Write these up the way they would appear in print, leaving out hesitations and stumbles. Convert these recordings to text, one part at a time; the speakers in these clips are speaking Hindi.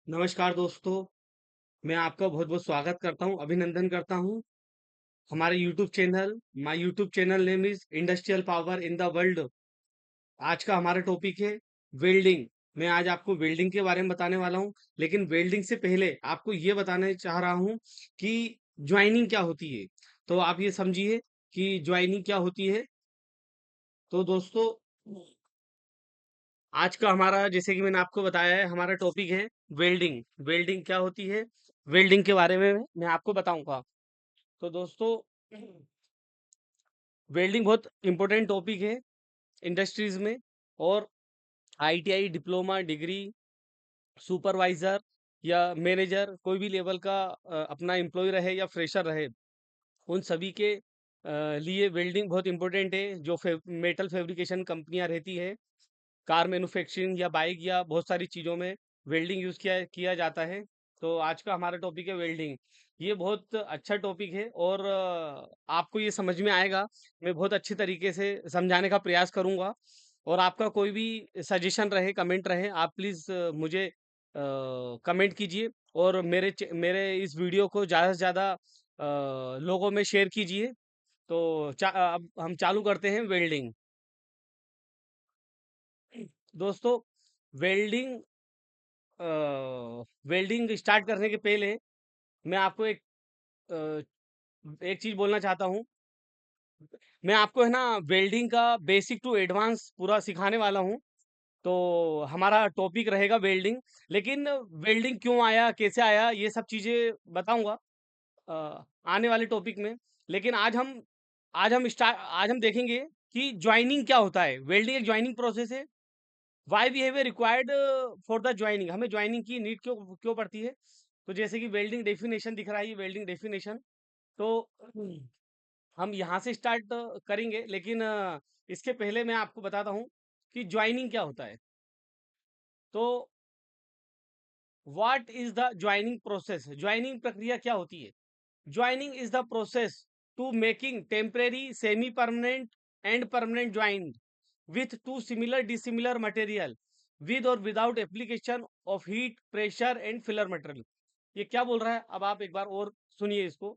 नमस्कार दोस्तों, मैं आपका बहुत-बहुत स्वागत करता हूँ, अभिनंदन करता हूँ। हमारे YouTube channel my YouTube channel name is industrial power in the world. आज का हमारा टॉपिक है वेल्डिंग। मैं आज आपको वेल्डिंग के बारे में बताने वाला हूँ, लेकिन वेल्डिंग से पहले आपको ये बताना चाह रहा हूँ कि जॉइनिंग क्या होती है। तो आप ये समझिए कि जॉइनिंग क्या होती है। तो दोस्तों, आज का हमारा जैसे कि मैंने आपको बताया है हमारा टॉपिक है वेल्डिंग। वेल्डिंग क्या होती है? वेल्डिंग के बारे में मैं आपको बताऊंगा। तो दोस्तों, वेल्डिंग बहुत इंपॉर्टेंट टॉपिक है इंडस्ट्रीज में। और आईटीआई डिप्लोमा डिग्री सुपरवाइजर या मैनेजर कोई भी लेवल का अपना एम्प्लॉय रहे या फ्रेशर रहे, उन सभी के लिए वेल्डिंग बहुत इंपॉर्टेंट है। जो मेटल फैब्रिकेशन कंपनियां रहती है, कार मैन्युफैक्चरिंग या बाइक या बहुत सारी चीज़ों में वेल्डिंग यूज़ किया किया जाता है। तो आज का हमारा टॉपिक है वेल्डिंग। ये बहुत अच्छा टॉपिक है और आपको ये समझ में आएगा। मैं बहुत अच्छी तरीके से समझाने का प्रयास करूंगा। और आपका कोई भी सजेशन रहे, कमेंट रहे, आप प्लीज़ मुझे कमेंट कीजिए। और मेरे इस वीडियो को ज़्यादा से ज़्यादा लोगों में शेयर कीजिए। तो अब हम चालू करते हैं वेल्डिंग। दोस्तों, वेल्डिंग वेल्डिंग स्टार्ट करने के पहले मैं आपको एक चीज बोलना चाहता हूँ। मैं आपको है ना वेल्डिंग का बेसिक टू एडवांस पूरा सिखाने वाला हूँ। तो हमारा टॉपिक रहेगा वेल्डिंग। लेकिन वेल्डिंग क्यों आया, कैसे आया, ये सब चीजें बताऊंगा आने वाले टॉपिक में। लेकिन आज हम देखेंगे कि ज्वाइनिंग क्या होता है। वेल्डिंग एक ज्वाइनिंग प्रोसेस है। Why behaviour required for the joining, हमें ज्वाइनिंग की नीड क्यों क्यों पड़ती है। तो जैसे कि वेल्डिंग डेफिनेशन दिख रहा है, ये वेल्डिंग डेफिनेशन। तो हम यहाँ से स्टार्ट करेंगे, लेकिन इसके पहले मैं आपको बताता हूँ कि ज्वाइनिंग क्या होता है। तो what is the joining process, joining प्रक्रिया क्या होती है। Joining is the process to making temporary semi permanent and permanent joint with two similar dissimilar material with or without application of heat pressure and filler material। ये क्या बोल रहा है, अब आप एक बार और सुनिए इसको।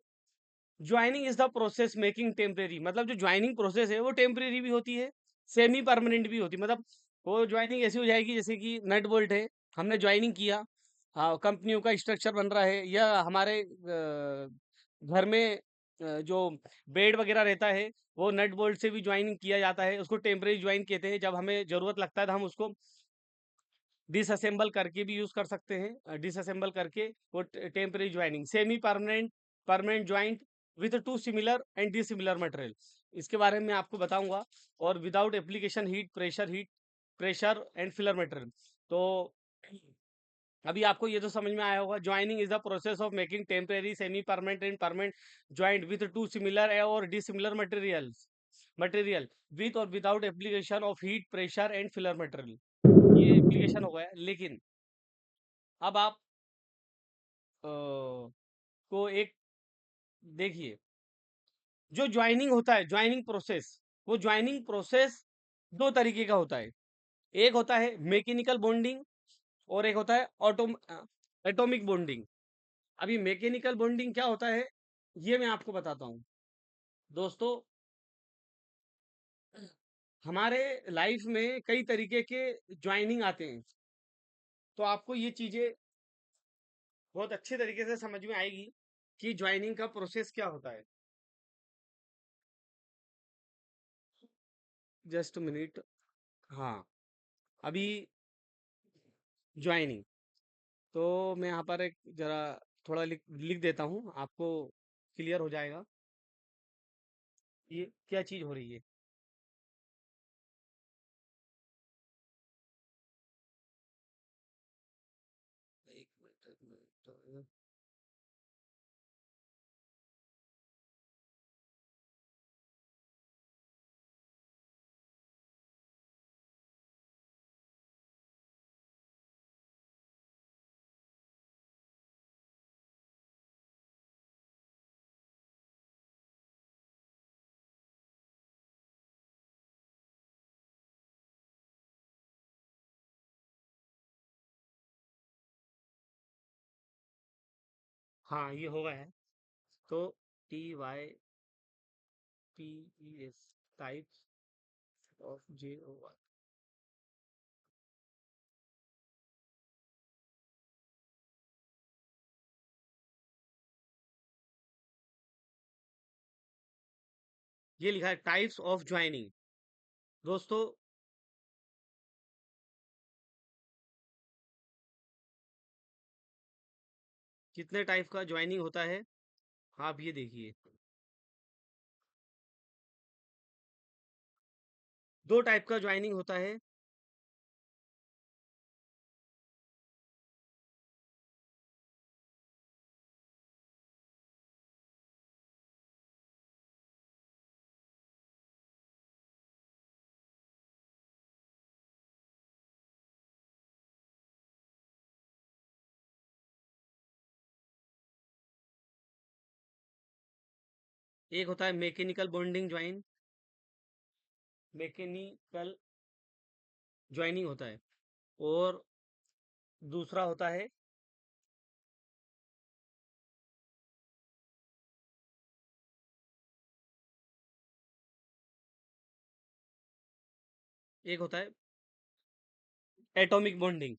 Joining is the process making temporary, मतलब जो ज्वाइनिंग प्रोसेस है वो टेम्परेरी भी होती है, सेमी परमानेंट भी होती है। मतलब वो ज्वाइनिंग ऐसी हो जाएगी जैसे कि नट बोल्ट है, हमने ज्वाइनिंग किया, हाँ, कंपनियों का स्ट्रक्चर बन रहा है, या हमारे घर में जो बेड वगैरह रहता है, वो नट बोल्ट से भी ज्वाइनिंग किया जाता है। उसको टेम्परेरी ज्वाइन कहते हैं। जब हमें जरूरत लगता है तो हम उसको डिसअसेंबल करके भी यूज कर सकते हैं। डिसअसेंबल करके वो temporary joining, semi permanent, permanent joint with to similar and dissimilar material, इसके बारे में आपको बताऊंगा। और without application heat pressure and filler material. तो अभी आपको ये तो समझ में आया होगा, joining is the process of making temporary semi permanent and permanent joint with to similar और डिसिमिलर मटेरियल विथ और without application of heat pressure and filler material. ये एप्लीकेशन हो गया। लेकिन अब आप को एक देखिए, जो ज्वाइनिंग होता है, ज्वाइनिंग प्रोसेस, वो ज्वाइनिंग प्रोसेस दो तरीके का होता है। एक होता है मैकेनिकल बॉन्डिंग और एक होता है एटॉमिक बॉन्डिंग। अभी मैकेनिकल बॉन्डिंग क्या होता है, ये मैं आपको बताता हूँ। दोस्तों, हमारे लाइफ में कई तरीके के ज्वाइनिंग आते हैं। तो आपको ये चीजें बहुत अच्छे तरीके से समझ में आएगी कि ज्वाइनिंग का प्रोसेस क्या होता है। Just minute. हाँ, अभी ज्वाइनिंग, तो मैं यहाँ पर एक जरा थोड़ा लिख लिख देता हूँ, आपको क्लियर हो जाएगा ये क्या चीज हो रही है। एक मिनट, एक मिनट। हाँ, ये होगा है। तो TYPES, टाइप्स ऑफ JOR। ये लिखा है टाइप्स ऑफ ज्वाइनिंग। दोस्तों, कितने टाइप का ज्वाइनिंग होता है आप ये देखिए। दो टाइप का ज्वाइनिंग होता है। एक होता है mechanical bonding join, mechanical joining होता है। और दूसरा होता है, एक होता है एटॉमिक बॉन्डिंग।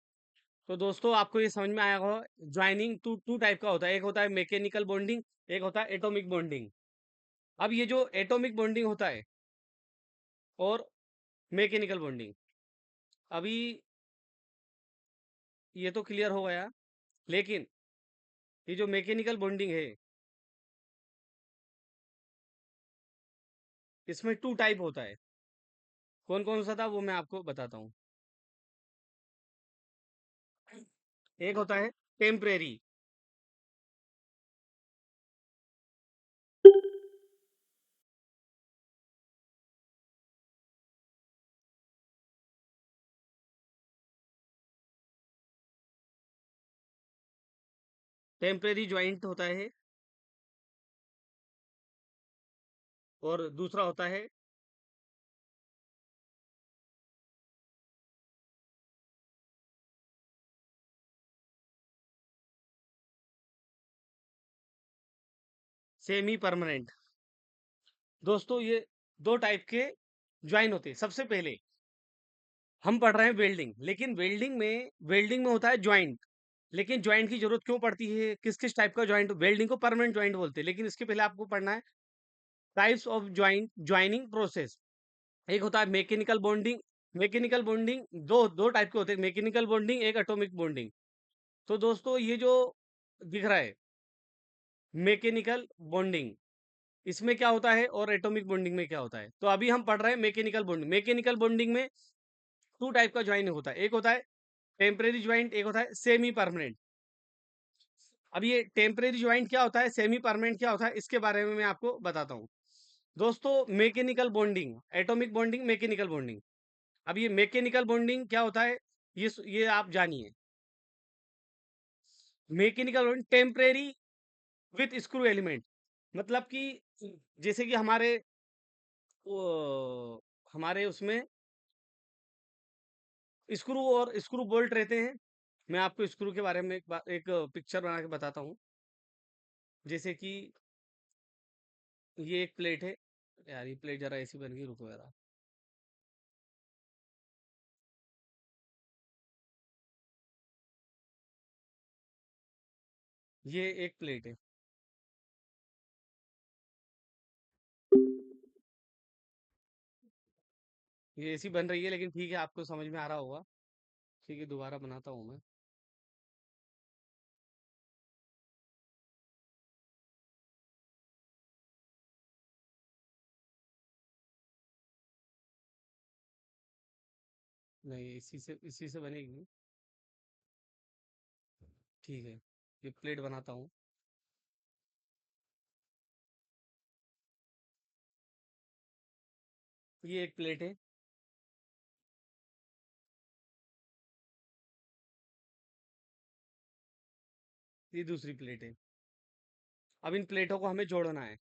तो दोस्तों, आपको ये समझ में आया होगा, ज्वाइनिंग टू टू टाइप का होता है। एक होता है मैकेनिकल बॉन्डिंग, एक होता है एटॉमिक बॉन्डिंग। अब ये जो एटॉमिक बॉन्डिंग होता है और मैकेनिकल बॉन्डिंग, अभी ये तो क्लियर हो गया। लेकिन ये जो मैकेनिकल बॉन्डिंग है, इसमें टू टाइप होता है। कौन कौन सा था वो मैं आपको बताता हूँ। एक होता है टेम्परेरी। टेम्परेरी ज्वाइंट होता है। और दूसरा होता है, सेमी परमानेंट। दोस्तों, ये दो टाइप के ज्वाइन होते हैं। सबसे पहले हम पढ़ रहे हैं वेल्डिंग, लेकिन वेल्डिंग में होता है ज्वाइंट। लेकिन ज्वाइंट की जरूरत क्यों पड़ती है, किस किस टाइप का ज्वाइंट? वेल्डिंग को परमानेंट ज्वाइंट बोलते हैं, लेकिन इसके पहले आपको पढ़ना है टाइप्स ऑफ ज्वाइनिंग प्रोसेस। एक होता है मैकेनिकल बॉन्डिंग। मैकेनिकल बॉन्डिंग दो दो टाइप के होते हैं, मैकेनिकल बॉन्डिंग, एक एटॉमिक बॉन्डिंग। तो दोस्तों, ये जो दिख रहा है मैकेनिकल बॉन्डिंग, इसमें क्या होता है और एटॉमिक बॉन्डिंग में क्या होता है? तो अभी हम पढ़ रहे हैं मैकेनिकल बॉन्डिंग। मैकेनिकल बॉन्डिंग में टू टाइप का ज्वाइनिंग होता है। एक होता है टेम्परेरी ज्वाइंट, एक होता है सेमी परमानेंट। अब ये टेम्परेरी ज्वाइंट क्या होता है, सेमी परमानेंट क्या होता है, इसके बारे में मैं आपको बताता हूँ। दोस्तों, mechanical bonding, atomic bonding, mechanical bonding. अब ये मैकेनिकल बॉन्डिंग क्या होता है, ये आप जानिए। Mechanical bonding temporary with screw element. मतलब कि जैसे कि हमारे उसमें स्क्रू और स्क्रू बोल्ट रहते हैं। मैं आपको स्क्रू के बारे में एक पिक्चर बना के बताता हूँ। जैसे कि ये एक प्लेट है। यार, ये प्लेट जरा ऐसी बन गई, रुको जरा। ये एक प्लेट है। ये ऐसी बन रही है, लेकिन ठीक है, आपको समझ में आ रहा होगा। ठीक है, दोबारा बनाता हूँ मैं। नहीं, इसी से बनेगी। ठीक है, ये प्लेट बनाता हूँ। ये एक प्लेट है। ये दूसरी प्लेट है। अब इन प्लेटों को हमें जोड़ना है।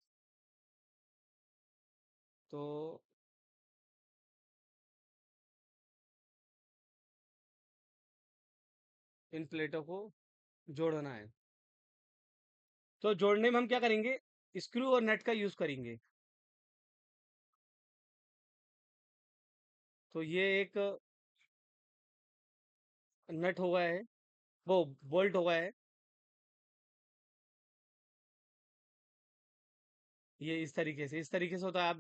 तो इन प्लेटों को जोड़ना है। तो जोड़ने में हम क्या करेंगे, स्क्रू और नट का यूज करेंगे। तो ये एक नट हो गया है, वो बोल्ट हो गया है। ये इस तरीके से होता है। आप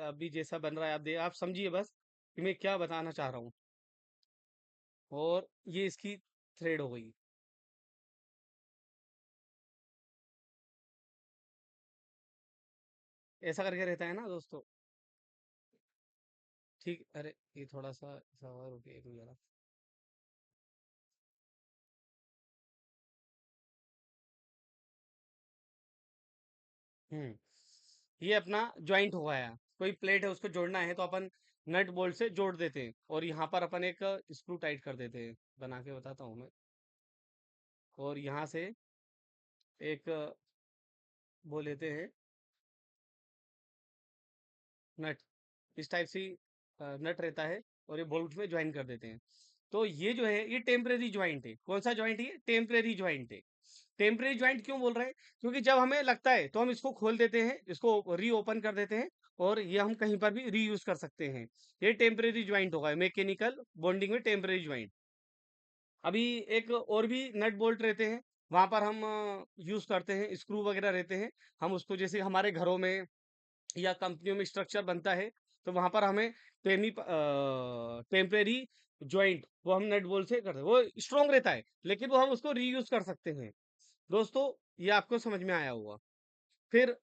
अभी जैसा बन रहा है, आप समझिए बस कि मैं क्या बताना चाह रहा हूँ। और ये इसकी थ्रेड हो गई। ऐसा करके रहता है ना दोस्तों। ठीक, अरे ये थोड़ा सा ऐसा हुआ, रुकिए एक मिनट जरा। हम्म ये अपना ज्वाइंट हो गया। कोई प्लेट है, उसको जोड़ना है तो अपन नट बोल्ट से जोड़ देते हैं, और यहाँ पर अपन एक स्क्रू टाइट कर देते हैं। बना के बताता हूँ मैं। और यहाँ से एक वो लेते हैं नट, इस टाइप से नट रहता है, और ये बोल्ट में ज्वाइन कर देते हैं। तो ये जो है, ये टेम्परेरी ज्वाइंट है। कौन सा ज्वाइंट है ये? टेम्परेरी ज्वाइंट है। टेम्परेरी ज्वाइंट क्यों बोल रहे हैं? क्योंकि जब हमें लगता है तो हम इसको खोल देते हैं, इसको रीओपन कर देते हैं, और ये हम कहीं पर भी रीयूज कर सकते हैं। ये टेम्परेरी ज्वाइंट होगा, मैकेनिकल बॉन्डिंग में टेम्परेरी ज्वाइंट। अभी एक और भी नट बोल्ट रहते हैं, वहां पर हम यूज करते हैं, स्क्रू वगैरह रहते हैं। हम उसको जैसे हमारे घरों में या कंपनियों में स्ट्रक्चर बनता है, तो वहां पर हमें टेम्परेरी ज्वाइंट वो हम नट बोल्ट से करते हैं। वो स्ट्रॉन्ग रहता है, लेकिन वो हम उसको रीयूज कर सकते हैं। दोस्तों, ये आपको समझ में आया होगा। फिर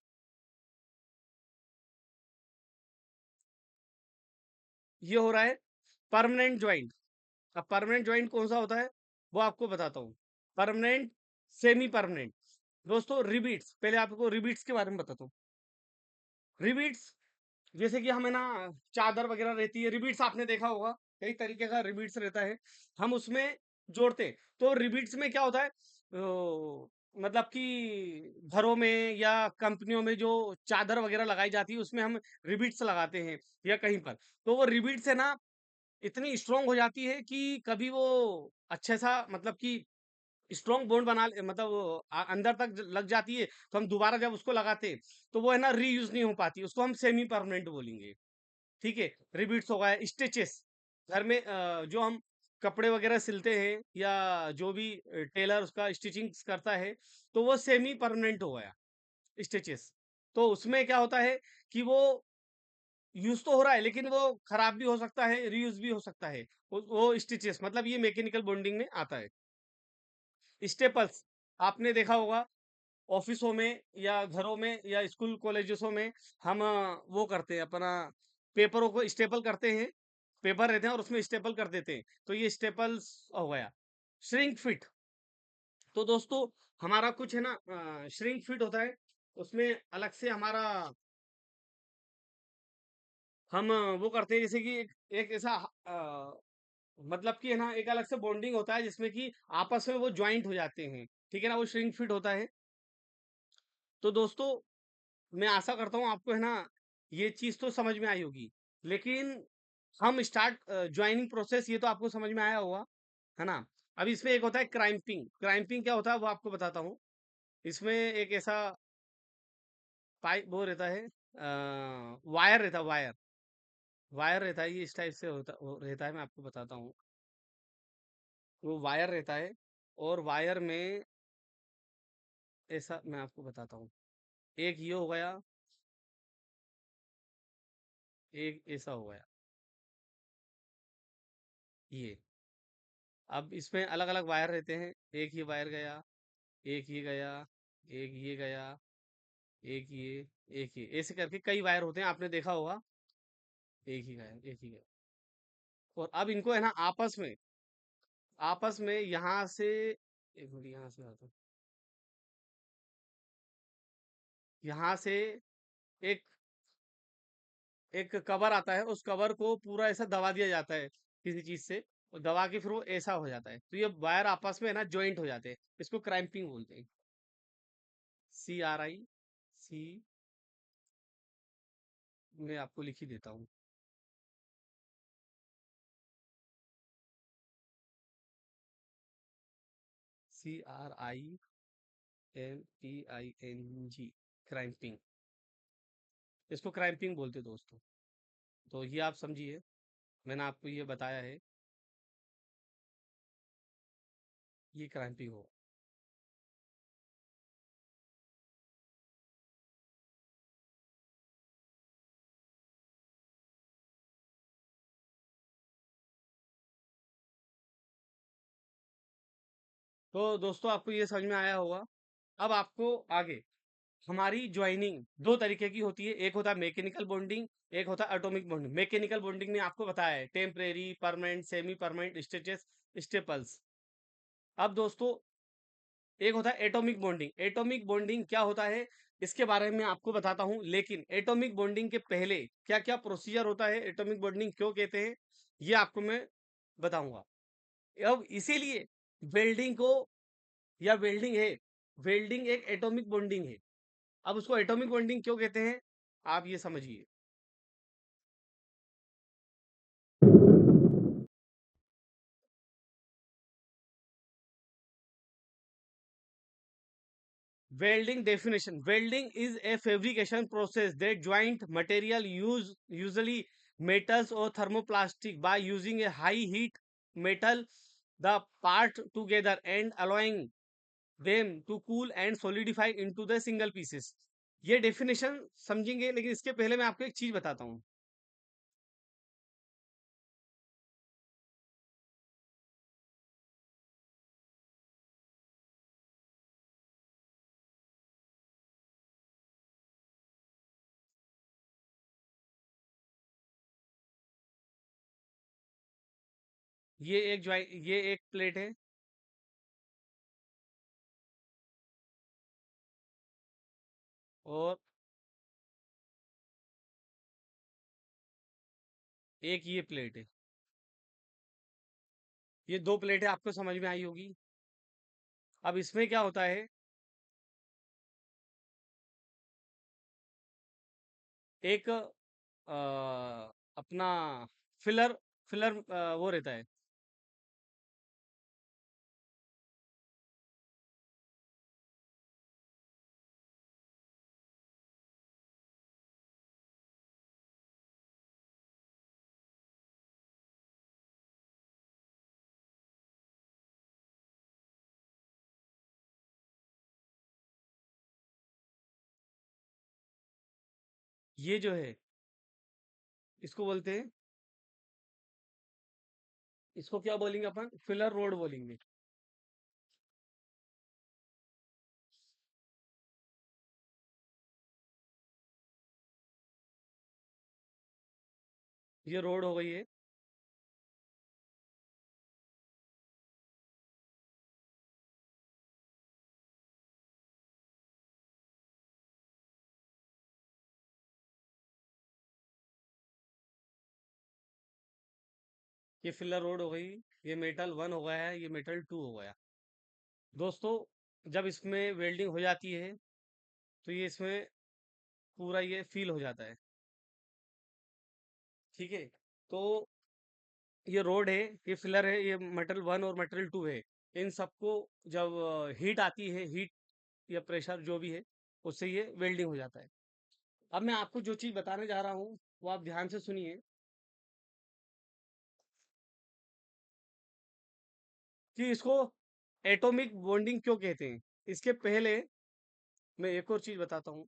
ये हो रहा है परमानेंट ज्वाइंट। अब परमानेंट ज्वाइंट कौन सा होता है, वो आपको बताता हूँ। Permanent, semi permanent. दोस्तों रिबीट्स, पहले आपको रिबीट्स के बारे में बताता हूँ। रिबीट्स, जैसे कि हमें ना चादर वगैरह रहती है, रिबीट्स आपने देखा होगा, कई तरीके का रिबीट्स रहता है, हम उसमें जोड़ते हैं। तो रिबीट्स में क्या होता है, मतलब कि घरों में या कंपनियों में जो चादर वगैरह लगाई जाती है, उसमें हम रिबीट्स लगाते हैं, या कहीं पर। तो वो रिबीट्स है ना, इतनी स्ट्रांग हो जाती है कि कभी वो अच्छे सा, मतलब कि स्ट्रॉन्ग बॉन्ड मतलब वो अंदर तक लग जाती है, तो हम दोबारा जब उसको लगाते हैं, तो वो है ना रीयूज नहीं हो पाती, उसको हम सेमी परमानेंट बोलेंगे। ठीक है। रिबीट्स हो गया, स्टिचेस, घर में जो हम कपड़े वगैरह सिलते हैं, या जो भी टेलर उसका स्टिचिंग करता है, तो वो सेमी परमानेंट हो गया, स्टिचेस। तो उसमें क्या होता है कि वो यूज तो हो रहा है, लेकिन वो खराब भी हो सकता है, रीयूज भी हो सकता है। वो स्टिचेस मतलब ये मैकेनिकल बॉन्डिंग में आता है। स्टेपल्स, आपने देखा होगा ऑफिसों में या घरों में या स्कूल कॉलेजेसों में, हम वो करते हैं अपना, पेपरों को स्टेपल करते हैं। पेपर रहते हैं और उसमें स्टेपल कर देते हैं, तो ये स्टेपल्स हो गया। श्रिंक फिट, तो दोस्तों हमारा कुछ है ना, श्रिंक फिट होता है, उसमें अलग से हमारा हम वो करते हैं, जैसे कि एक ऐसा मतलब कि है ना, एक अलग से बॉन्डिंग होता है, जिसमें कि आपस में वो ज्वाइंट हो जाते हैं। ठीक है ना, वो श्रिंक फिट होता है। तो दोस्तों, मैं आशा करता हूँ आपको है ना ये चीज तो समझ में आई होगी। लेकिन हम स्टार्ट ज्वाइनिंग प्रोसेस, ये तो आपको समझ में आया होगा, है ना। अब इसमें एक होता है क्राइंपिंग। क्राइंपिंग क्या होता है वो आपको बताता हूँ। इसमें एक ऐसा पाइप वो रहता है, वायर रहता है, वायर। वायर रहता है, ये इस टाइप से होता वो रहता है, मैं आपको बताता हूँ। वो वायर रहता है, और वायर में ऐसा मैं आपको बताता हूँ। एक ये हो गया, एक ऐसा हो गया, ये। अब इसमें अलग अलग वायर रहते हैं। एक ये वायर गया, एक ये गया, एक ये गया, एक ये, एक ये, ऐसे करके कई वायर होते हैं, आपने देखा होगा। एक ही गया, एक ही गया। और अब इनको है ना आपस में यहाँ से, एक मिनट यहाँ से आता हूँ। यहाँ से एक एक कवर आता है, उस कवर को पूरा ऐसा दबा दिया जाता है किसी चीज से, और दबा के फिर वो ऐसा हो जाता है, तो ये वायर आपस में है ना ज्वाइंट हो जाते हैं। इसको क्रैम्पिंग बोलते हैं। CRIC, मैं आपको लिख ही देता हूँ। CRIMP, CRAMPING, क्रैम्पिंग, इसको क्रैम्पिंग बोलते दोस्तों। तो ये आप समझिए, मैंने आपको ये बताया है, ये क्रैम्पिंग हो। तो दोस्तों आपको ये समझ में आया होगा। अब आपको आगे, हमारी ज्वाइनिंग दो तरीके की होती है, एक होता है मैकेनिकल बॉन्डिंग, एक होता है एटॉमिक बॉन्डिंग। मैकेनिकल बॉन्डिंग में आपको बताया है temporary, permanent, semi permanent, stretches, staples. अब दोस्तों एक होता है एटॉमिक बॉन्डिंग। एटॉमिक बॉन्डिंग क्या होता है इसके बारे में आपको बताता हूं, लेकिन एटॉमिक बॉन्डिंग के पहले क्या क्या प्रोसीजर होता है, एटॉमिक बॉन्डिंग क्यों कहते हैं, ये आपको मैं बताऊंगा। अब इसीलिए वेल्डिंग को, या वेल्डिंग है, वेल्डिंग एक एटॉमिक बॉन्डिंग है। अब उसको एटॉमिक बॉन्डिंग क्यों कहते हैं, आप ये समझिए। Welding definition: welding is a fabrication process that joint material usually metals or thermoplastic by using a high heat metal the part together and allowing them to cool and solidify into the single pieces. ये डेफिनेशन समझेंगे, लेकिन इसके पहले मैं आपको एक चीज बताता हूँ। ये एक प्लेट है, और एक ये प्लेट है। ये दो प्लेटें आपको समझ में आई होगी। अब इसमें क्या होता है, एक अपना फिलर, वो रहता है। ये जो है, इसको बोलते हैं, इसको क्या बोलेंगे अपन, फिलर रोड बोलेंगे। ये रोड हो गई है। ये फिलर रोड हो गई। ये मेटल वन हो गया है, ये मेटल टू हो गया। दोस्तों जब इसमें वेल्डिंग हो जाती है, तो ये इसमें पूरा ये फील हो जाता है। ठीक है, तो ये रोड है, ये फिलर है, ये मेटल वन और मेटल टू है। इन सबको जब हीट आती है, हीट या प्रेशर जो भी है, उससे ये वेल्डिंग हो जाता है। अब मैं आपको जो चीज बताने जा रहा हूँ, वो आप ध्यान से सुनिए, कि इसको एटॉमिक बॉन्डिंग क्यों कहते हैं। इसके पहले मैं एक और चीज बताता हूँ,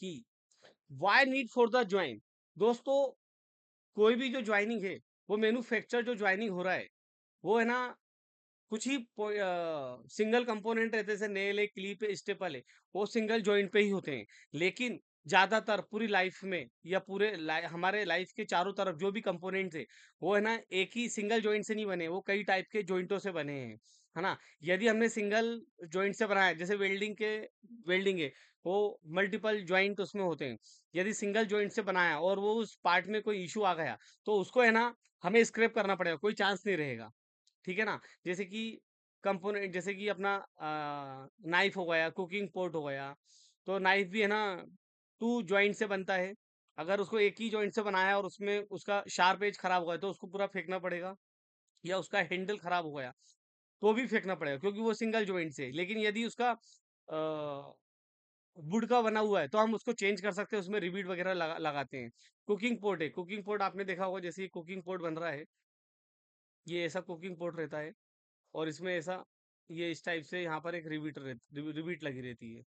कि why need for the join. दोस्तों कोई भी जो ज्वाइनिंग है, वो मैन्युफैक्चर जो ज्वाइनिंग हो रहा है, वो है ना, कुछ ही सिंगल कंपोनेंट रहते हैं, जैसे नेल है, क्लिप है, स्टेपल है, वो सिंगल जॉइंट पे ही होते हैं। लेकिन ज्यादातर पूरी लाइफ में, या हमारे लाइफ के चारों तरफ जो भी कंपोनेंट्स है, वो है ना एक ही सिंगल जॉइंट से नहीं बने, वो कई टाइप के जॉइंटों से बने हैं, है ना। यदि हमने सिंगल जॉइंट से बनाया, जैसे वेल्डिंग है, वो मल्टीपल जॉइंट उसमें होते हैं। यदि सिंगल जॉइंट से बनाया और वो उस पार्ट में कोई इशू आ गया, तो उसको है ना हमें स्क्रैप करना पड़ेगा, कोई चांस नहीं रहेगा। ठीक है ना। जैसे कि कंपोनेंट, जैसे कि अपना नाइफ हो गया, कुकिंग पोर्ट हो गया, तो नाइफ भी है ना टू जॉइंट से बनता है। अगर उसको एक ही जॉइंट से बनाया और उसमें उसका शार्प एज खराब हो गया, तो उसको पूरा फेंकना पड़ेगा। या उसका हैंडल खराब हो गया, तो भी फेंकना पड़ेगा क्योंकि वो सिंगल जॉइंट से है। लेकिन यदि उसका वुड का बना हुआ है तो हम उसको चेंज कर सकते हैं, उसमें रिबीट वगैरह लगाते हैं। कुकिंग पोट है, कुकिंग पोट आपने देखा होगा, जैसे ये कुकिंग पोट बन रहा है, ये ऐसा कुकिंग पोट रहता है, और इसमें ऐसा ये इस टाइप से यहाँ पर एक रिबीट लगी रहती है।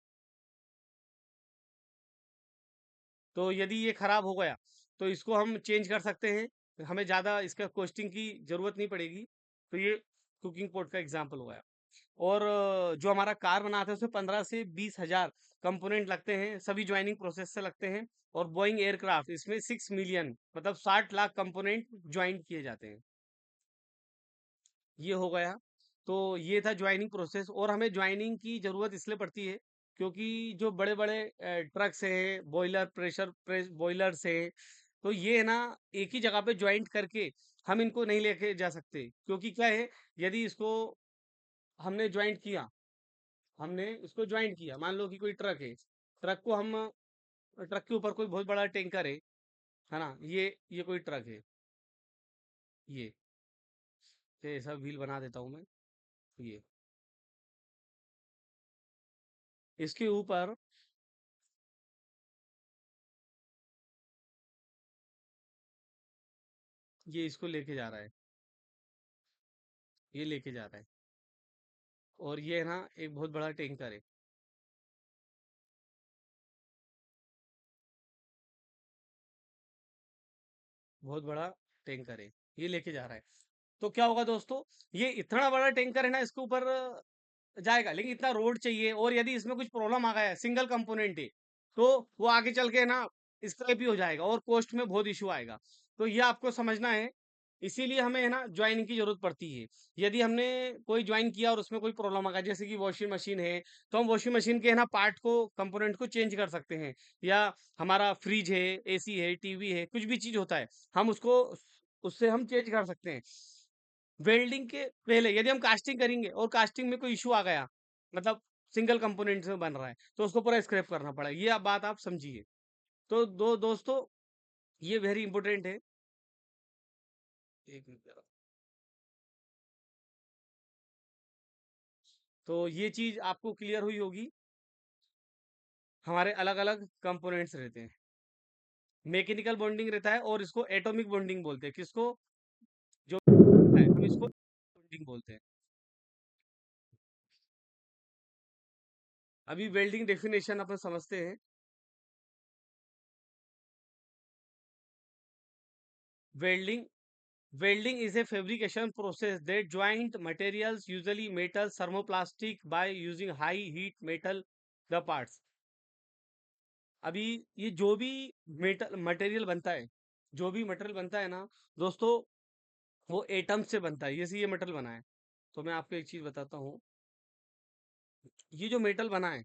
तो यदि ये खराब हो गया तो इसको हम चेंज कर सकते हैं, हमें ज़्यादा इसका कॉस्टिंग की ज़रूरत नहीं पड़ेगी। तो ये कुकिंग पॉट का एग्जांपल हो गया। और जो हमारा कार बनाते हैं उसमें 15 से 20 हज़ार कंपोनेंट लगते हैं, सभी ज्वाइनिंग प्रोसेस से लगते हैं। और बोइंग एयरक्राफ्ट इसमें 6 मिलियन मतलब 60 लाख कंपोनेंट ज्वाइन किए जाते हैं। ये हो गया। तो ये था ज्वाइनिंग प्रोसेस, और हमें ज्वाइनिंग की ज़रूरत इसलिए पड़ती है क्योंकि जो बड़े-बड़े ट्रक्स हैं, बॉयलर प्रेशर प्रेस बॉयलर्स हैं, तो ये है ना एक ही जगह पे जॉइंट करके हम इनको नहीं लेके जा सकते। क्योंकि क्या है, यदि इसको हमने जॉइंट किया, हमने इसको जॉइंट किया, मान लो कि कोई ट्रक है, ट्रक को हम ट्रक के ऊपर कोई बहुत बड़ा टैंकर है ना? ये कोई ट्रक है, ये ऐसा व्हील बना देता हूँ मैं, ये। इसके ऊपर ये इसको लेके जा रहा है, ये लेके जा रहा है, और ये है ना एक बहुत बड़ा टैंकर है, बहुत बड़ा टैंकर है, ये लेके जा रहा है। तो क्या होगा दोस्तों, ये इतना बड़ा टैंकर है ना, इसके ऊपर जाएगा, लेकिन इतना रोड चाहिए, और यदि इसमें कुछ प्रॉब्लम आ गया है, सिंगल कंपोनेंट है, तो वो आगे चल के ना स्क्रैप ही हो जाएगा और कॉस्ट में बहुत इशू आएगा। तो ये आपको समझना है, इसीलिए हमें है ना ज्वाइनिंग की जरूरत पड़ती है। यदि हमने कोई ज्वाइन किया और उसमें कोई प्रॉब्लम आ गया, जैसे कि वॉशिंग मशीन है, तो हम वॉशिंग मशीन के है ना पार्ट को, कंपोनेंट को चेंज कर सकते हैं। या हमारा फ्रिज है, एसी है, टीवी है, कुछ भी चीज होता है, हम उसको उससे हम चेंज कर सकते हैं। वेल्डिंग के पहले यदि हम कास्टिंग करेंगे और कास्टिंग में कोई इशू आ गया, मतलब सिंगल कंपोनेंट से बन रहा है, तो उसको पूरा स्क्रैप करना पड़ेगा। ये आप बात आप समझिए। तो दो दोस्तों, ये वेरी इंपॉर्टेंट है। एक मिनट जरा। तो ये चीज आपको क्लियर हुई होगी। हमारे अलग अलग कंपोनेंट्स रहते हैं, मैकेनिकल बॉन्डिंग रहता है, और इसको एटॉमिक बॉन्डिंग बोलते हैं। किसको? जो है, हम इसको बॉन्डिंग बोलते हैं। अभी वेल्डिंग डेफिनेशन अपन समझते हैं। Welding Welding is a fabrication process that joint materials, usually metal, thermoplastic, by using high heat metal the parts. अभी ये जो भी मेटल मटेरियल बनता है, जो भी मटेरियल बनता है ना दोस्तों, वो एटम से बनता है। जैसे ये मेटल बना है, तो मैं आपको एक चीज बताता हूँ। ये जो मेटल बना है,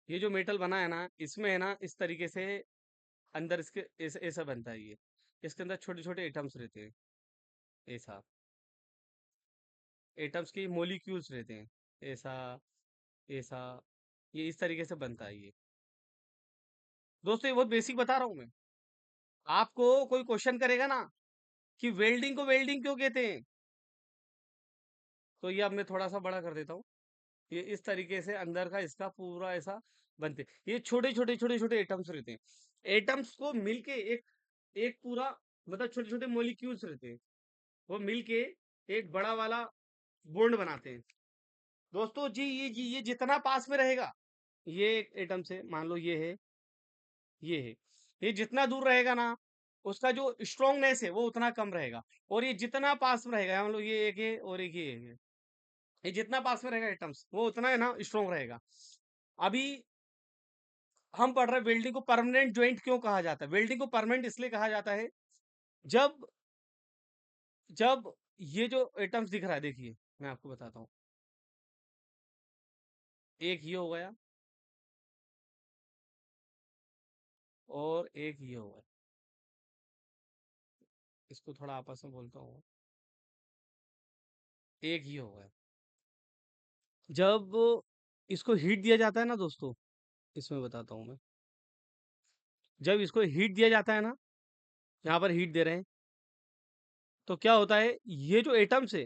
ये जो मेटल बना है ना, इसमें है ना इस तरीके से अंदर इसके ऐसा ऐसा बनता है ये। इसके अंदर छोटे छोटे एटम्स रहते हैं, ऐसा एटम्स के मोलिक्यूल्स रहते हैं, ऐसा ऐसा, ये इस तरीके से बनता है ये। दोस्तों ये बहुत बेसिक बता रहा हूँ मैं। आपको कोई क्वेश्चन करेगा ना कि वेल्डिंग को वेल्डिंग क्यों कहते हैं, तो ये अब मैं थोड़ा सा बड़ा कर देता हूँ। ये इस तरीके से अंदर का इसका पूरा ऐसा बनते, ये छोटे छोटे छोटे छोटे एटम्स रहते हैं। एटम्स को मिलके एक एक पूरा, मतलब छोटे छोटे मोलिक्यूल्स रहते हैं, वो मिलके एक बड़ा वाला बॉन्ड बनाते हैं। दोस्तों जी ये जितना पास में रहेगा, ये एक एटम से मान लो ये है, ये है, ये जितना दूर रहेगा ना, उसका जो स्ट्रोंगनेस है वो उतना कम रहेगा। और ये जितना पास में रहेगा, मान लो ये एक है और एक ये एक है, ये जितना पास में रहेगा एटम्स, वो उतना है ना स्ट्रोंग रहेगा। अभी हम पढ़ रहे हैं वेल्डिंग को परमानेंट ज्वाइंट क्यों कहा जाता है। वेल्डिंग को परमानेंट इसलिए कहा जाता है, जब जब ये जो एटम्स दिख रहा है, देखिए मैं आपको बताता हूँ। एक ये हो गया, और एक ये हो गया, इसको थोड़ा आपस में बोलता हूँ। एक ये हो गया, जब इसको हीट दिया जाता है ना दोस्तों, इसमें बताता हूँ मैं। जब इसको हीट दिया जाता है ना, यहाँ पर हीट दे रहे हैं, तो क्या होता है, ये जो एटम्स है,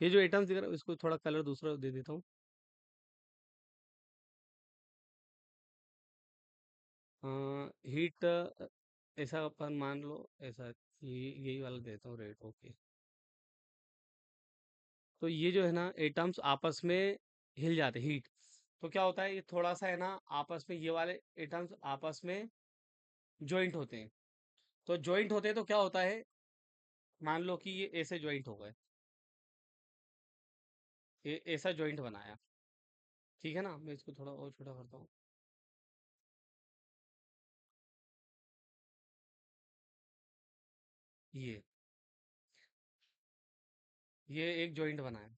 ये जो एटम्स दिख रहे हैं, इसको थोड़ा कलर दूसरा दे देता हूँ। हीट ऐसा अपन मान लो, ऐसा यही वाला देता हूँ रेड। ओके, तो ये जो है ना एटम्स आपस में हिल जाते हीट, तो क्या होता है, ये थोड़ा सा है ना आपस में, ये वाले एटम्स आपस में ज्वाइंट होते हैं। तो ज्वाइंट होते हैं तो क्या होता है, मान लो कि ये ऐसे ज्वाइंट हो गए, ये ऐसा ज्वाइंट बनाया, ठीक है ना। मैं इसको थोड़ा और छोटा करता हूँ। ये ये एक ज्वाइंट बनाया,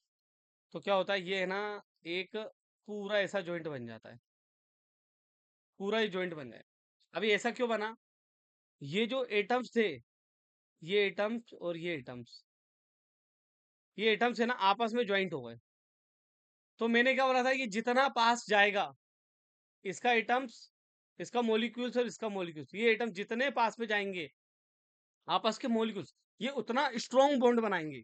तो क्या होता है, ये है ना एक पूरा ऐसा ज्वाइंट बन जाता है, पूरा ही ज्वाइंट बन जाए। अभी ऐसा क्यों बना, ये जो एटम्स थे, ये एटम्स और ये एटम्स है ना आपस में ज्वाइंट हो गए। तो मैंने क्या बोला था कि जितना पास जाएगा इसका एटम्स, इसका मॉलिक्यूल्स और इसका मॉलिक्यूल्स, ये एटम्स जितने पास में जाएंगे आपस के मॉलिक्यूल्स, ये उतना स्ट्रॉन्ग बॉन्ड बनाएंगे।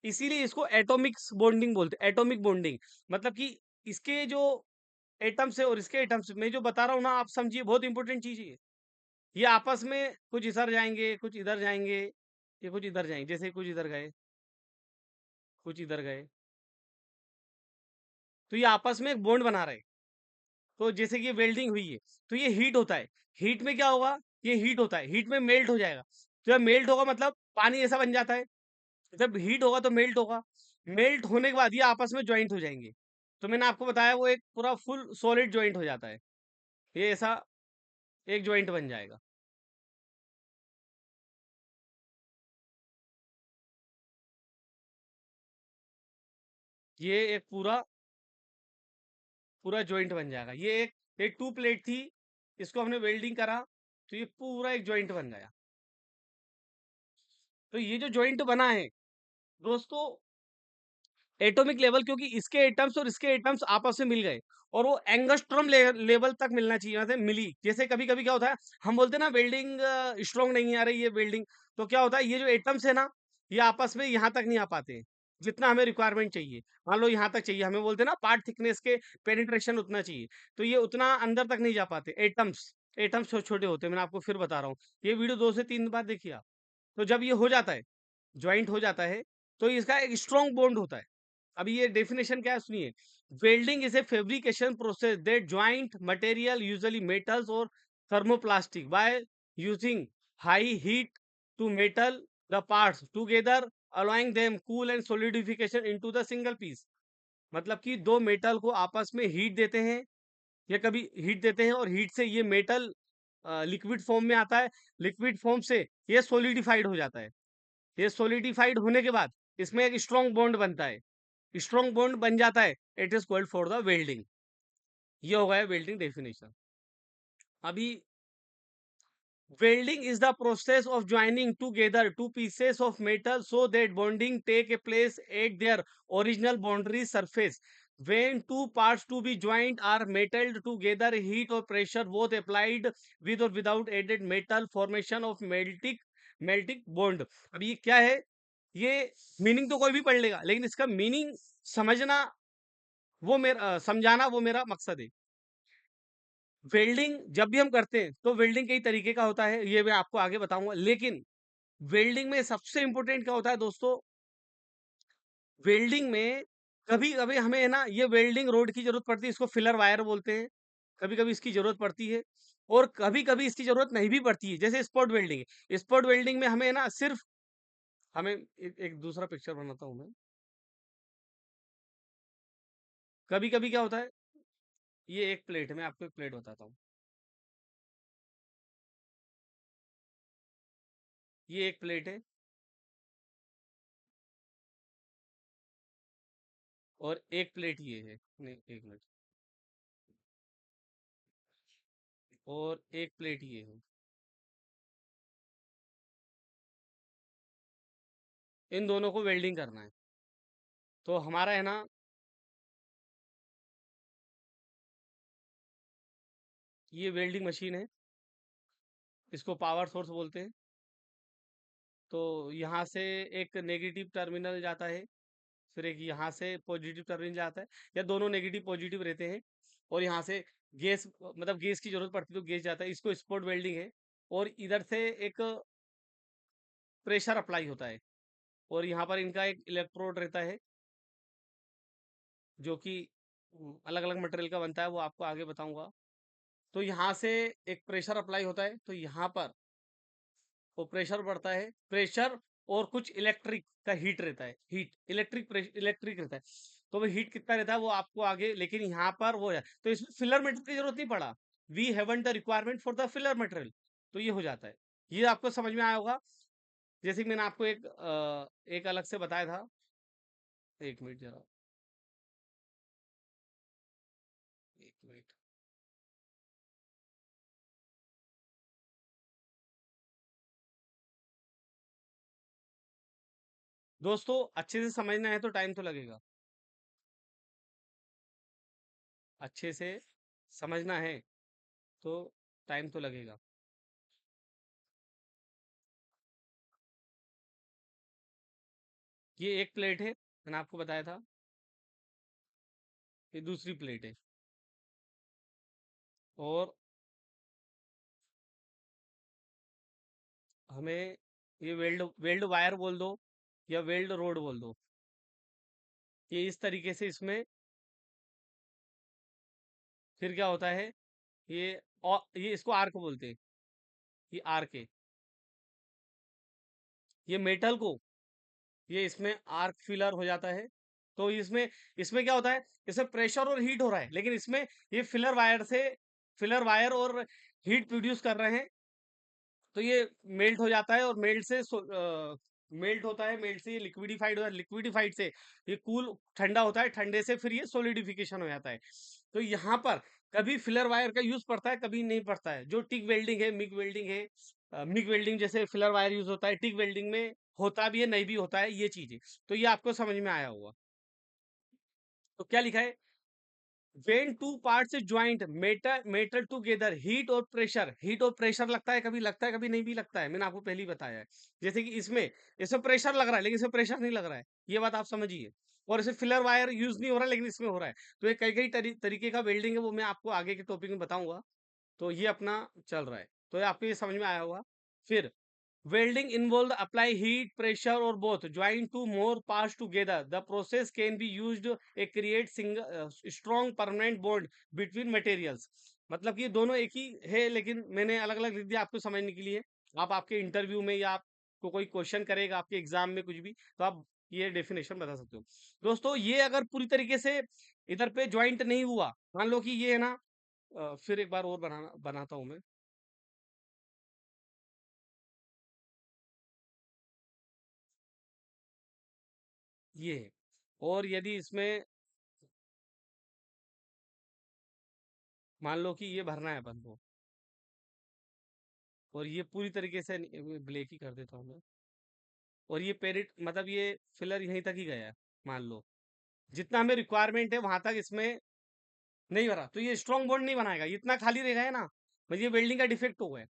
इसीलिए इसको एटॉमिक बॉन्डिंग बोलते हैं, एटॉमिक बॉन्डिंग। मतलब कि इसके जो एटम्स है और इसके एटम्स, मैं जो बता रहा हूँ ना, आप समझिए, बहुत इंपॉर्टेंट चीज है ये। आपस में कुछ इधर जाएंगे, कुछ इधर जाएंगे, ये कुछ इधर जाएंगे, जैसे कुछ इधर गए, कुछ इधर गए, तो ये आपस में एक बॉन्ड बना रहे हैं। तो जैसे कि वेल्डिंग हुई है, तो ये हीट होता है, हीट में क्या होगा, ये हीट होता है, हीट में मेल्ट हो जाएगा। तो जब मेल्ट होगा मतलब पानी ऐसा बन जाता है, जब हीट होगा तो मेल्ट होगा, मेल्ट होने के बाद ये आपस में ज्वाइंट हो जाएंगे। तो मैंने आपको बताया वो एक पूरा फुल सॉलिड ज्वाइंट हो जाता है, ये ऐसा एक ज्वाइंट बन जाएगा। ये एक पूरा पूरा ज्वाइंट बन जाएगा। ये एक टू प्लेट थी, इसको हमने वेल्डिंग करा, तो ये पूरा एक ज्वाइंट बन गया। तो ये जो ज्वाइंट बना है दोस्तों, एटॉमिक लेवल, क्योंकि इसके एटम्स और इसके एटम्स आपस में मिल गए, और वो एंगस्ट्रॉम लेवल तक मिलना चाहिए, मतलब मिली। जैसे कभी कभी क्या होता है, हम बोलते हैं ना वेल्डिंग स्ट्रांग नहीं आ रही है वेल्डिंग, तो क्या होता है, ये जो एटम्स है ना, ये आपस में यहाँ तक नहीं आ पाते हैं, जितना हमें रिक्वायरमेंट चाहिए। मान लो यहाँ तक चाहिए, हमें बोलते हैं ना पार्ट थिकनेस के पेनिट्रेशन उतना चाहिए, तो ये उतना अंदर तक नहीं जा पाते एटम्स। एटम्स छोटे छोटे होते हैं, मैंने आपको फिर बता रहा हूँ, ये वीडियो 2 से 3 बार देखिए आप। तो जब ये हो जाता है, ज्वाइंट हो जाता है, तो इसका एक स्ट्रॉन्ग बॉन्ड होता है। अभी ये डेफिनेशन क्या है सुनिए, welding is a fabrication process that joint material usually metals और thermoplastic by using high heat to metal the parts together allowing them cool and solidification into the single piece. मतलब कि दो मेटल को आपस में हीट देते हैं, या कभी हीट देते हैं, और हीट से ये मेटल लिक्विड फॉर्म में आता है, लिक्विड फॉर्म से ये सॉलिडिफाइड हो जाता है। ये सॉलिडिफाइड होने के बाद इसमें एक स्ट्रॉन्ग बॉन्ड बनता है, स्ट्रॉन्ग बॉन्ड बन जाता है, it is called for the welding. ये हो गया वेल्डिंग डेफिनेशन। अभी welding is the process of joining together two pieces of metal so that bonding take a place at their original boundary surface. When two parts to be joined are metalled together, heat or pressure both applied with or without added metal formation of melting bond. अब ये क्या है, ये मीनिंग तो कोई भी पढ़ लेगा, लेकिन इसका मीनिंग समझना, वो मेरा समझाना, वो मेरा मकसद है। वेल्डिंग जब भी हम करते हैं तो वेल्डिंग कई तरीके का होता है, ये मैं आपको आगे बताऊंगा। लेकिन वेल्डिंग में सबसे इंपॉर्टेंट क्या होता है दोस्तों, वेल्डिंग में कभी कभी हमें है ना ये वेल्डिंग रोड की जरूरत पड़ती है, इसको फिलर वायर बोलते हैं। कभी कभी इसकी जरूरत पड़ती है, और कभी कभी इसकी जरूरत नहीं भी पड़ती है, जैसे स्पॉट वेल्डिंग है। स्पॉट वेल्डिंग में हमें है ना सिर्फ, हमें एक दूसरा पिक्चर बनाता हूँ मैं। कभी कभी क्या होता है, ये एक प्लेट है, मैं आपको एक प्लेट बताता हूँ। ये एक प्लेट है, और एक प्लेट ये है, नहीं एक मिनट, और एक प्लेट ये है। इन दोनों को वेल्डिंग करना है, तो हमारा है ना, ये वेल्डिंग मशीन है, इसको पावर सोर्स बोलते हैं। तो यहाँ से एक नेगेटिव टर्मिनल जाता है, फिर एक यहाँ से पॉजिटिव टर्मिनल जाता है, या दोनों नेगेटिव पॉजिटिव रहते हैं। और यहाँ से गैस, मतलब गैस की जरूरत पड़ती है तो गैस जाता है, इसको स्पॉट वेल्डिंग है। और इधर से एक प्रेशर अप्लाई होता है, और यहाँ पर इनका एक इलेक्ट्रोड रहता है, जो कि अलग अलग मटेरियल का बनता है, वो आपको आगे बताऊंगा। तो यहाँ से एक प्रेशर अप्लाई होता है, तो यहाँ पर वो प्रेशर बढ़ता है, प्रेशर और कुछ इलेक्ट्रिक का हीट रहता है, हीट इलेक्ट्रिक रहता है। तो वो हीट कितना रहता है वो आपको आगे, लेकिन यहाँ पर वो है, तो इसमें फिलर मटेरियल की जरूरत नहीं पड़ा। We haven't the requirement for the filler material, तो ये हो जाता है। ये आपको समझ में आया होगा। जैसे कि मैंने आपको एक अलग से बताया था। एक मिनट जरा, एक मिनट। दोस्तों अच्छे से समझना है तो टाइम तो लगेगा, अच्छे से समझना है तो टाइम तो लगेगा। ये एक प्लेट है, मैंने आपको बताया था। ये दूसरी प्लेट है, और हमें ये वेल्ड वेल्ड वायर बोल दो, या वेल्ड रोड बोल दो। ये इस तरीके से इसमें फिर क्या होता है, ये ये इसको आर्क बोलते हैं, ये आर्क है। ये मेटल को, ये इसमें आर्क फिलर हो जाता है। तो इसमें इसमें क्या होता है, इसमें प्रेशर और हीट हो रहा है, लेकिन इसमें ये फिलर वायर और हीट प्रोड्यूस कर रहे हैं। तो ये मेल्ट हो जाता है, और मेल्ट होता है, मेल्ट से ये लिक्विडिफाइड होता है, लिक्विडिफाइड से ये कूल ठंडा होता है, ठंडे से फिर ये सोलिडिफिकेशन हो जाता है। तो यहाँ पर कभी फिलर वायर का यूज पड़ता है, कभी नहीं पड़ता है। जो टिक वेल्डिंग है, मिग वेल्डिंग है, मिग वेल्डिंग जैसे फिलर वायर यूज होता है, टिक वेल्डिंग में होता भी है, नहीं भी होता है, ये चीजें। तो ये आपको समझ में आया होगा। तो क्या लिखा है, when two parts joint metal metal together, heat और प्रेशर लगता है कभी नहीं भी लगता है, मैंने आपको पहले ही बताया है। जैसे कि इसमें प्रेशर लग रहा है, लेकिन इसमें प्रेशर नहीं लग रहा है, ये बात आप समझिए। और इसे फिलर वायर यूज नहीं हो रहा है, लेकिन इसमें हो रहा है। तो ये कई कई तरीके का वेल्डिंग है, वो मैं आपको आगे के टॉपिक में बताऊंगा। तो ये अपना चल रहा है, तो ये आपको ये समझ में आया होगा। फिर welding involve the apply heat, pressure or both. Join two more parts together. The process can be used to create strong permanent bond between materials. मतलब कि ये दोनों एक ही है, लेकिन मैंने अलग अलग लिख दिया आपको समझने के लिए। आप आपके इंटरव्यू में, या आपको कोई क्वेश्चन करेगा आपके एग्जाम में कुछ भी, तो आप ये डेफिनेशन बता सकते हो। दोस्तों ये अगर पूरी तरीके से इधर पे ज्वाइंट नहीं हुआ, मान लो कि ये है ना, फिर एक बार और बनाता हूं मैं। ये है। और यदि इसमें मान लो कि ये भरना है अपन को, और ये पूरी तरीके से ब्लैक ही कर देता हूँ मैं। और ये पेरिट, मतलब ये फिलर यहीं तक ही गया है, मान लो जितना हमें रिक्वायरमेंट है वहां तक इसमें नहीं भरा, तो ये स्ट्रॉन्ग बॉन्ड नहीं बनाएगा। इतना खाली रह गया है ना, मतलब ये वेल्डिंग का डिफेक्ट हो गया है।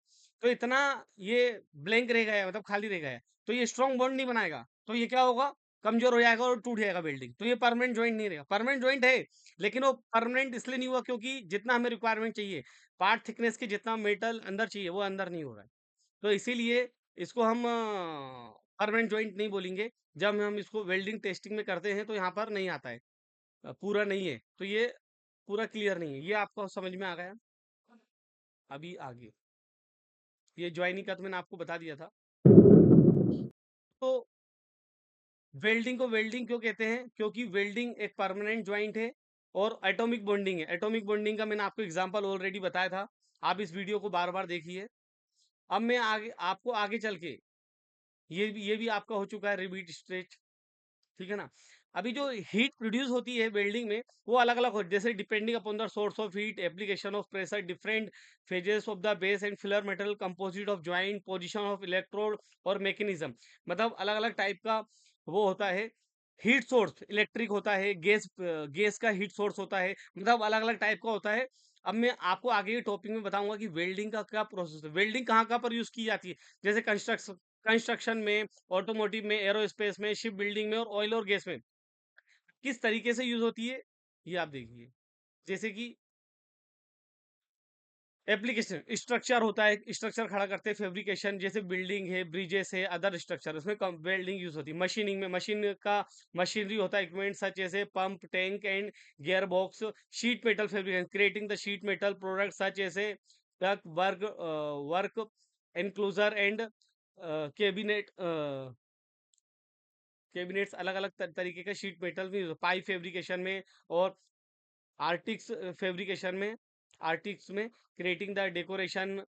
तो इतना ये ब्लैंक रह गया है, मतलब खाली रह गया है, तो ये स्ट्रॉन्ग बॉन्ड नहीं बनाएगा। तो ये क्या होगा, कमजोर हो जाएगा और टूट जाएगा वेल्डिंग। तो ये परमानेंट ज्वाइंट नहीं रहेगा। परमानेंट ज्वाइंट है, लेकिन वो परमानेंट इसलिए नहीं हुआ क्योंकि जितना हमें रिक्वायरमेंट चाहिए, पार्ट थिकनेस के जितना मेटल अंदर चाहिए वो अंदर नहीं हो रहा है। तो इसीलिए इसको हम परमानेंट ज्वाइंट नहीं बोलेंगे। जब हम इसको वेल्डिंग टेस्टिंग में करते हैं तो यहाँ पर नहीं आता है, पूरा नहीं है। तो ये पूरा क्लियर नहीं है, ये आपको समझ में आ गया। अभी आगे ये ज्वाइनिंग का तो मैंने आपको बता दिया था। तो वेल्डिंग को वेल्डिंग क्यों कहते हैं, क्योंकि वेल्डिंग एक परमानेंट ज्वाइंट है, और एटॉमिक बॉन्डिंग है। एटॉमिक बॉन्डिंग का मैंने आपको एग्जांपल ऑलरेडी बताया था, आप इस वीडियो को बार बार देखिए। अब मैं आगे आपको आगे चल के, ये भी आपका हो चुका है रिपीट स्ट्रेच, ठीक है ना। अभी जो हीट प्रोड्यूस होती है वेल्डिंग में, वो अलग अलग हो, जैसे depending upon the source of heat, application of pressure, different phases of the base and filler metal, composite of joint, position of electrode और मैकेनिज्म। मतलब अलग अलग टाइप का वो होता है। हीट सोर्स इलेक्ट्रिक होता है, गैस गैस का हीट सोर्स होता है, मतलब अलग अलग टाइप का होता है। अब मैं आपको आगे के टॉपिक में बताऊंगा कि वेल्डिंग का क्या प्रोसेस है, वेल्डिंग कहाँ कहाँ पर यूज की जाती है, जैसे कंस्ट्रक्शन में, ऑटोमोटिव में, एरोस्पेस में, शिप बिल्डिंग में और ऑयल और गैस में किस तरीके से यूज होती है, ये आप देखिए। जैसे कि एप्लीकेशन स्ट्रक्चर होता है, स्ट्रक्चर खड़ा करते हैं, फैब्रिकेशन जैसे बिल्डिंग है, ब्रिजेस है, अदर स्ट्रक्चर, उसमें वेल्डिंग यूज होती है। मशीनिंग में मशीन का मशीनरी होता है, इक्विपमेंट सच जैसे pump, tank and gear box. Sheet metal fabrication, creating the sheet metal product such जैसे duct work, work enclosure and cabinet, cabinets, अलग अलग तरीके का शीट मेटल भी, पाइप फैब्रिकेशन में और आर्टिक्स फैब्रिकेशन में, आर्टिक्स में क्रिएटिंग द डेकोरेशन,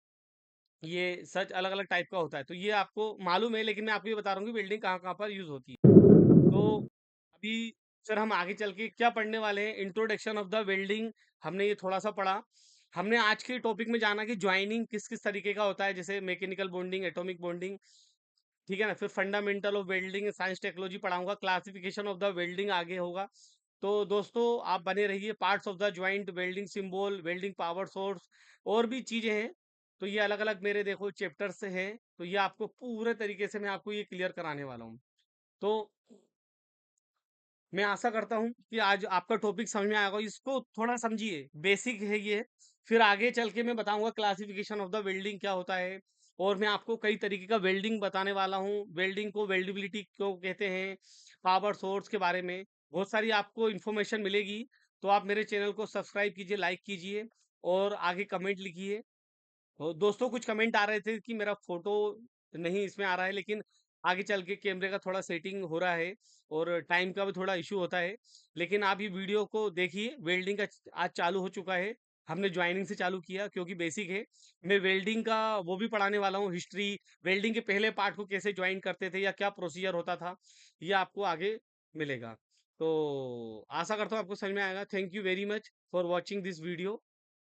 ये सच अलग अलग टाइप का होता है। तो ये आपको मालूम है, लेकिन मैं आपको ये बता रहा हूँ कि बिल्डिंग कहाँ कहाँ पर यूज होती है। तो अभी सर हम आगे चल के क्या पढ़ने वाले हैं, इंट्रोडक्शन ऑफ द वेल्डिंग, हमने ये थोड़ा सा पढ़ा। हमने आज के टॉपिक में जाना कि ज्वाइनिंग किस किस तरीके का होता है, जैसे मैकेनिकल बॉन्डिंग, एटॉमिक बॉन्डिंग, ठीक है ना। फिर fundamental of welding, science technology पढ़ाऊंगा, क्लासिफिकेशन ऑफ द वेल्डिंग आगे होगा। तो दोस्तों आप बने रहिए। Parts of the joint, welding symbol, welding power source, और भी चीजें हैं। तो ये अलग अलग मेरे देखो चैप्टर्स हैं, तो ये आपको पूरे तरीके से मैं आपको ये क्लियर कराने वाला हूँ। तो मैं आशा करता हूँ कि आज आपका टॉपिक समझ में आएगा, इसको थोड़ा समझिए, बेसिक है ये। फिर आगे चल के मैं बताऊंगा क्लासिफिकेशन ऑफ द वेल्डिंग क्या होता है, और मैं आपको कई तरीके का वेल्डिंग बताने वाला हूँ, वेल्डिंग को वेल्डिबिलिटी क्यों कहते हैं, पावर सोर्स के बारे में बहुत सारी आपको इन्फॉर्मेशन मिलेगी। तो आप मेरे चैनल को सब्सक्राइब कीजिए, लाइक कीजिए और आगे कमेंट लिखिए। तो दोस्तों कुछ कमेंट आ रहे थे कि मेरा फोटो नहीं इसमें आ रहा है, लेकिन आगे चल के कैमरे का थोड़ा सेटिंग हो रहा है और टाइम का भी थोड़ा इशू होता है। लेकिन आप ये वीडियो को देखिए, वेल्डिंग का आज चालू हो चुका है। हमने ज्वाइनिंग से चालू किया क्योंकि बेसिक है। मैं वेल्डिंग का वो भी पढ़ाने वाला हूँ, हिस्ट्री, वेल्डिंग के पहले पार्ट को कैसे ज्वाइन करते थे या क्या प्रोसीजर होता था, ये आपको आगे मिलेगा। तो आशा करता हूँ आपको समझ में आएगा। Thank you very much for watching this video.